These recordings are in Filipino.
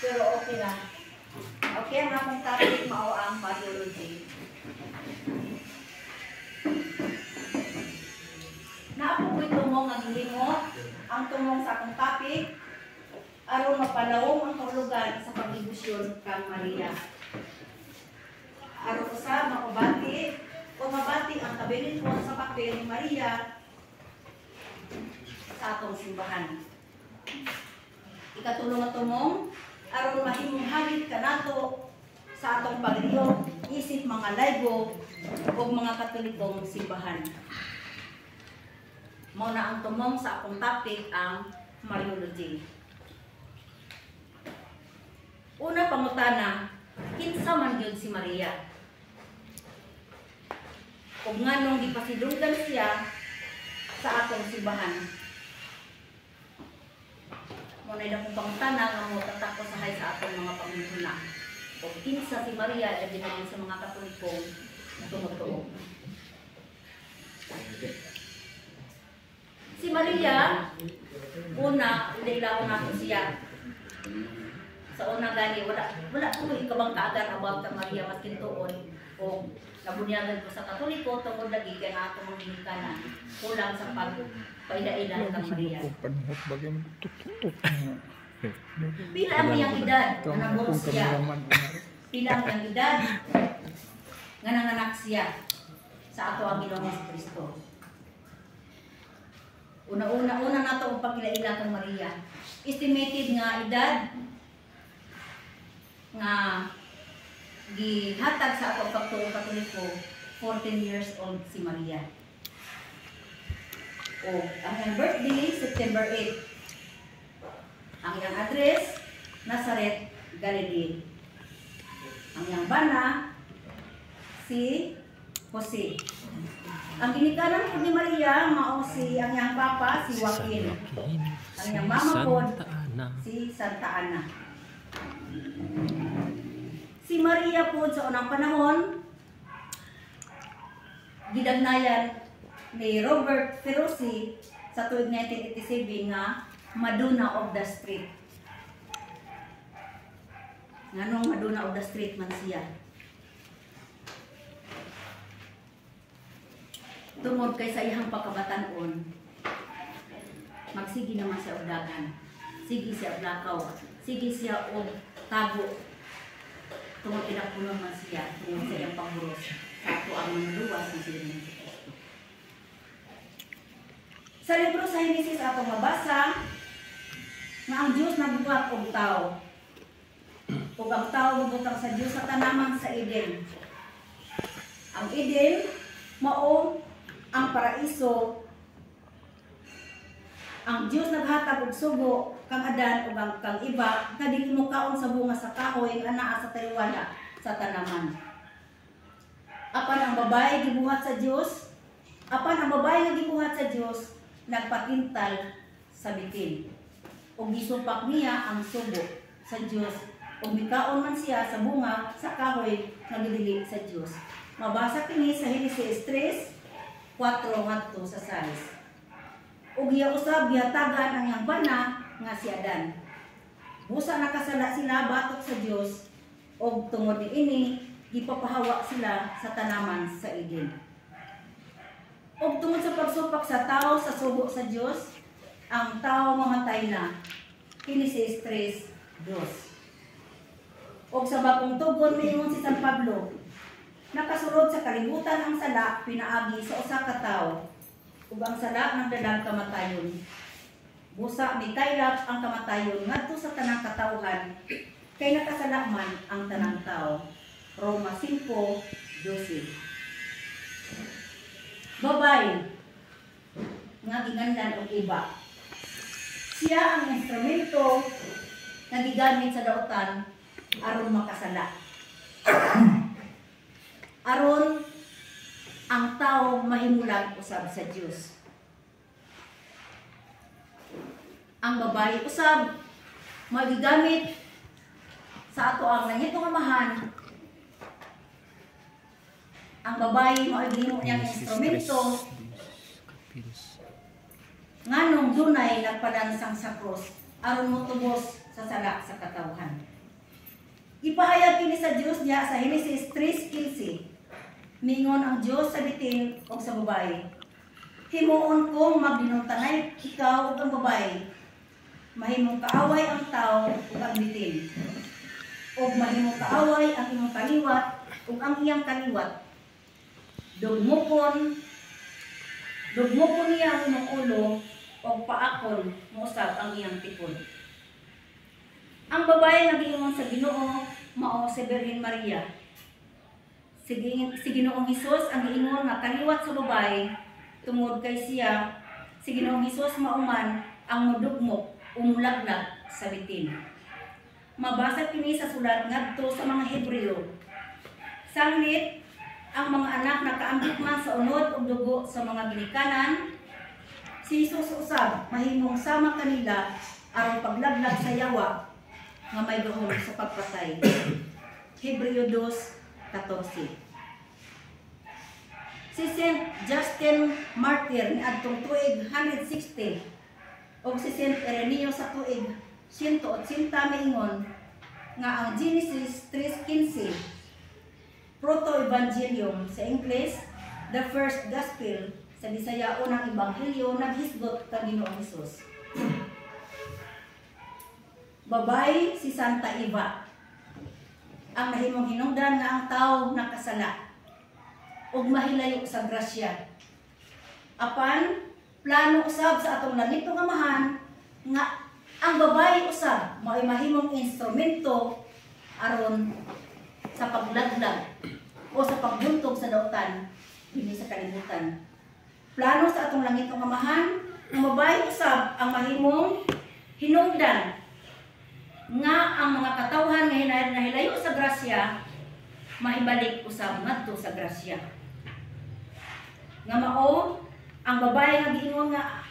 Pero okay na. Okay, ang akong topic mao ang Mariology. Na ako ko'y tumong ang hilimot, ang tumong sa akong topic, aron mapalawom ang kahulugan sa pag-ibusyon kang Maria. Aron sa makabati o mabati ang kabiliton sa papel ni Maria sa atong simbahan. Ikatulong na tumong, aron mahimong halit kanato sa atong pagliyog, isip mga laigo o mga katolikong simbahan. Mao na ang tumong sa akong topic ang Mariology. Una pangutana, kinsa man gyud si Maria? Ug nganong gipasidunggan siya sa atong simbahan? Mao na akong pangutana nga mo tatak ko sahay sa atong mga panghuna. Ug kinsa si Maria dinali sa mga katolikong tumutuo. Si Maria, una, ilaw nato siya. Sa una gani, wala ko ikabang kaagan about sa Maria maskin tuon o nabunyagan ko sa Katoliko tungod lagi kay nato mong ginikanan kulang sa pagpaila-ila kang Maria. Pila ang iyang edad nga naburos siya? Pila ang iyang edad nga nanganak siya sa ato ang Ginoong Kristo? Una nato ang pagila-ila kang Maria. Estimated nga edad nga gihatag sa atong pagtuo Katoliko, 14 years old si Maria. O ang iyang birthday, September 8. Ang iyang address, Nazareth, Galilee. Ang iyang bana, si Jose. Ang ginikanan po ni Maria, mao si ang iyang papa, si Joaquin. Ang iyang mama po, si Santa Ana. Si Maria po sa unang panahon, gidagnayan ni Robert Ferrucci sa tuig 1987 nga Madonna of the Street. Nganong Madonna of the Street man siya? Tungod kay sa iyang pagkabatanon, magsigi naman siya og dagan. Sige siya blakaw, sige siya og tago. Tungod pinapuno man siya, tungod sa iyang pagburos sa ato ang manluwas ng sila ng Kristo. Sa libro sa Henesis ato mabasa na ang Diyos nagbuhat og tao. Ug ang tao nagbuhat sa Diyos sa tanaman sa Eden. Ang Eden mao ang paraiso. Ang Diyos naghatag og sugo kang Adan ug kang iba nga dili mukaon sa bunga sa kahoy nga anaa sa taliwala sa tanaman. Apan ang babae gibuhat sa Diyos, apan ang babae nga gibuhat sa Diyos nagpatintal sa bitin. Ug gisupak niya ang sugo sa Diyos ug mikaon man siya sa bunga sa kahoy nga gidili sa Diyos. Mabasa kini sa Henesis 3:4 ngadto sa 6. Ug iya usab gihatagan ang iyang bana nga si Adan. Busa nakasala sila batok sa Dios ug tungod niini gipapahawa sila sa tanaman sa Eden. Ug tungod sa pagsupak sa tao sa sugo sa Dios, ang tao mamatay na. Henesis 3:2. Ug sa bakong tugon miingon si San Pablo, nakasulod sa kalibutan ang sala pinaagi sa usa ka tawo. Ug ang sala nagdadag kamatayon. Busa mikaylap ang kamatayon ngadto sa tanang katawhan kay nakasala man ang tanang tawo. Roma 5:12. Babae nga gingandan og iba. Siya ang instrumento nga gigamit sa dautan aron makasala. Aron ang tao mahimulag usab sa Dios. Ang babae usab magigamit sa ato ang nangitong amahan. Ang babae maghimo niyang instrumento nganong dunay nagpadansang sa cross aron motubos sa sala sa katawhan. Ipahayag kini sa Dios diha sa Henesis 3:15. Mingon ang Dios sa bitin o sa babae, himuon kong magdinungtanay ikaw ug ang babae, mahimong kaaway ang tao ug ang bitin, ug mahimong kaaway ang imong kaliwat ug ang iyang kaliwat. Dugmokon niya ang imong ulo ug paakon mousab ang iyang tipod. Ang babae nga giingon sa Ginoo mao si Birhen Maria. Si Ginoong Hesus ang giingon nga kaliwat sa babae tungod kay siya si Ginoong Hesus mauman ang modugmok o mulaglag sa bitin. Mabasa kini sa sulat ngadto sa mga Hebreo. Sanglit ang mga anak nakaambit man sa unod ug dugo sa mga ginikanan, si Hesus usab mahimong sama kanila aron paglaglag sa yawa nga may gahom sa pagpatay. Hebreo 2:14. Si Saint Justin Martyr ni adtong tuig 160 ug si Saint Ireneo sa tuig 180 miingon nga ang Genesis 3:15 Proto-Evangelium sa English, the first gospel, sa Bisaya unang ebanghelyo naghisgot kang Ginoong Hesus. Babae si Santa Eva ang nahimong hinungdan nga ang tawo nakasala ug mahilayo sa grasya. Apan plano usab sa atong langitong Amahan nga ang babae usab mao'y mahimong instrumento aron sa paglaglag o sa pagbuntog sa dautan dinhi sa kalibutan. Plano sa atong langitong Amahan ang babae usab ang mahimong hinungdan nga ang mga katawhan nga nahilayo sa grasya mahibalik usab ngadto sa grasya. Nga mao ang babae nga giingon nga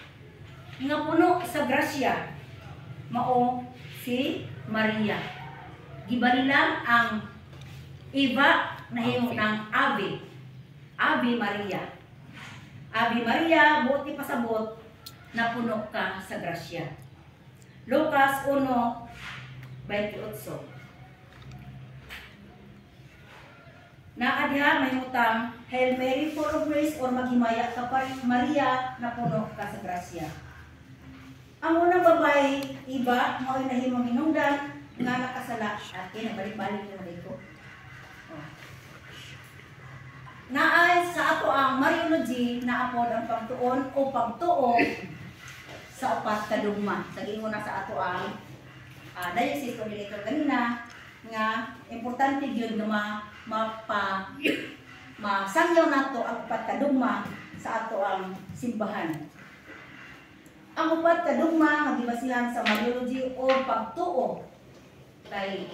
puno sa grasya mao si Maria. Gibalilang ang Eva nahimo ng Ave Maria. Ave Maria, buti pasabot na puno ka sa grasya. Lucas 1:28. Naa diha mahimutang Hail Mary, full of grace, or maghimaya ka pa Maria na puno ka sa grasya. Ang unang babae, Eva, mao'y nahimong hinungdan nga nakasala at kinabalik-balik na dito. Naay sa ato ang Mariology na apod ang pagtuon o pagtuo sa upat ka dugma. Sa giingon na sa ato ang diocese coordinator kanina nga importante gyud nga masangyaw nato ang upat ka dugma sa ato ang simbahan. Ang upat ka dugma nga gibasihan sa Mariology o pagtuo kay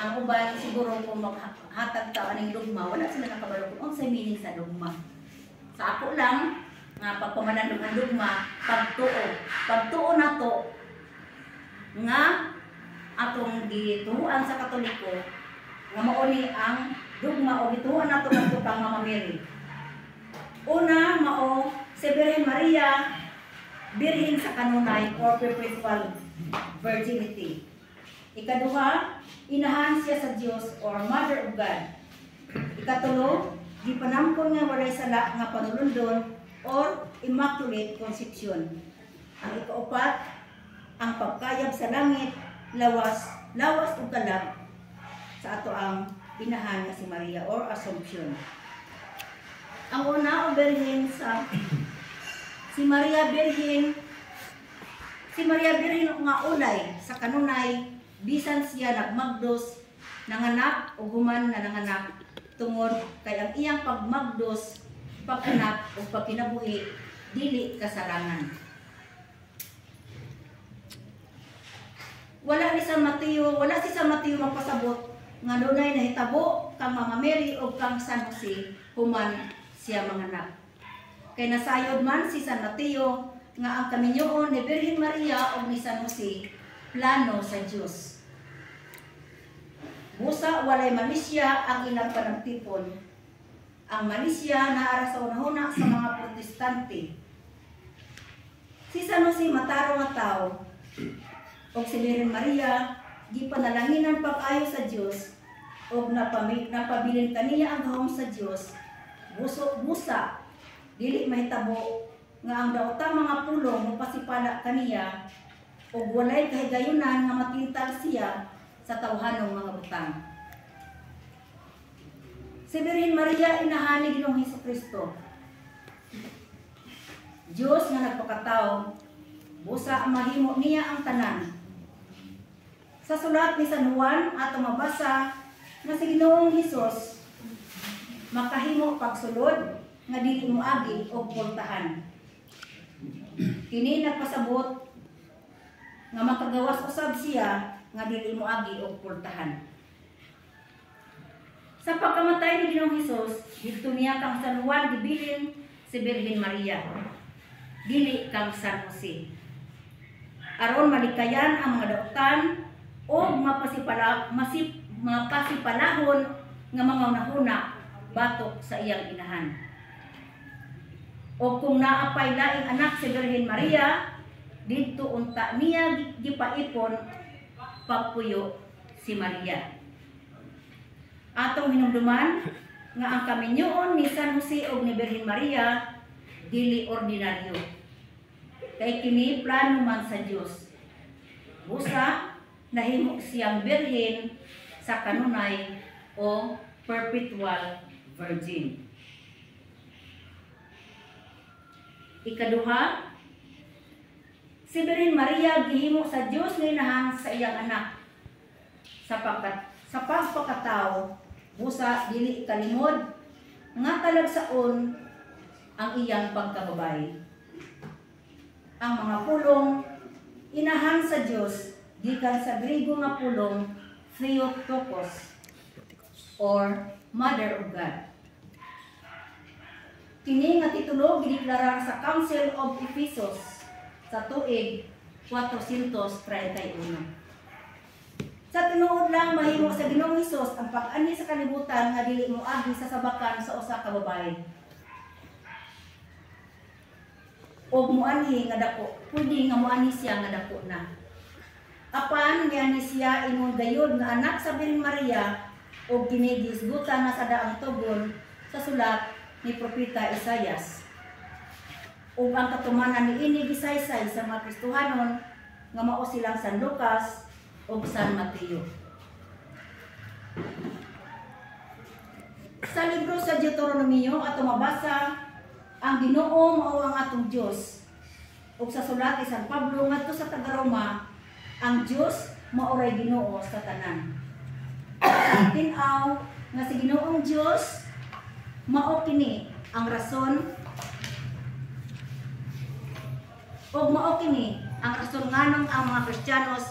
ang uban siguro kung maghatag ta aning dugma wala sila nakabalo kung unsay meaning sa dugma. Sa ako lang nga pagpamalandong ang dugma pagtuo nato nga atong gituhuan sa Katoliko nga mao ni ang dugma o gituhuan nato ngadto kang Mama Mary. Una mao si Birhen Maria, birhen sa kanunay or perpetual virginity. Ikaduha, inahan siya sa Dios or Mother of God. Ikatulo, gipanampon nga walay sala nga panulundon or Immaculate Conception. Ang ikaupat, ang pagkayab sa langit, lawas ug kalag sa ato ang inahan nga si Maria or Assumption. Ang una o birhen sa si Maria Birhen nga ulay sa kanunay bisan siya nagmagdos nanganak o human na nanganak tungod kay ang iyang pagmagdos pagkanak o pagkinabuhi dili kasarangan. Wala si San Mateo magpasabot nga dunay nahitabo kang Mama Mary o kang San Jose human siya manganak. Kay nasayod man si San Mateo nga ang kaminyoon ni Birhen Maria o ni San Jose plano sa Dios. Busa walay malisya ang ilang panagtipon. Ang malisya naara sa unahuna sa mga Protestante. Si San Jose mataro nga tao o si Birhen Maria gipanalanginan pag-ayo sa Dios og napabilin kaniya ang gahom sa Dios busa dili mahitabo nga ang daotang mga pulong mapasipala kaniya ug walay kahigayunan nga matintag siya sa tawhanong mga butang. Si Birhen Maria inahan ni Ginoong Hesukristo, Diyos nga nagpakatao, busa mahimo niya ang tanan. Sa sulat ni San Juan ato mabasa nga si Ginoong Hesus makahimo pagsulod nga dili moagi og pultahan. Kini nagpasabot nga makagawas usab siya nga dili moagi og pultahan. Sa pagkamatay ni Ginoong Hesus, dito niya kang San Juan gibilin si Birhen Maria, dili kang San Jose. Aron malikayan ang mga daotan o mapasipalahon nga mga unahuna batok sa iyang inahan. O kung naapay laing anak si Birhen Maria, dito unta niya gipaipon pagpuyo si Maria. Atong hinumduman nga ang kaminyoon ni San Jose o ni Birhen Maria dili ordinaryo. Kay kini plano man sa Dios. Busa nahimo siyang birhen sa kanunay o perpetual virgin. Ikaduha, si Birhen Maria gihimo sa Dios nga inahan sa iyang anak sa pagpakatao, busa dili ikalimod nga talagsaon ang iyang pagkababay. Ang mga pulong inahan sa Dios gikan sa Griego nga pulong Theotokos or Mother of God. Kini nga titulo gideklara sa Council of Ephesus sa tuig 431. Sa tinuod lang mahimo sa Ginoong Hesus ang pag-ani sa kalibutan nga dili moagi sa sabakan sa usa ka babaye. O muanhi nga dako, pwede nga muanhi siya nga dako na. Apan niani siya ingon gayud nga anak sa Birhen Maria o kini gisgutan na sa daang tugon sa sulat ni propeta Isaias. Ug ang katumanan niini gisaysay sa mga Kristohanon nga mao silang San Lucas o San Mateo. Sa libro sa Deuteronomio ato mabasa ang Ginoo mao ang atong Dios. Ug sa sulat ni San Pablo ngadto sa taga-Roma, ang Dios mao ray Ginoo sa tanan. Ang tin-aw nga si Ginoong Dios mao kini ang rason ug mao kini ang rason nganong ang mga Kristiyanos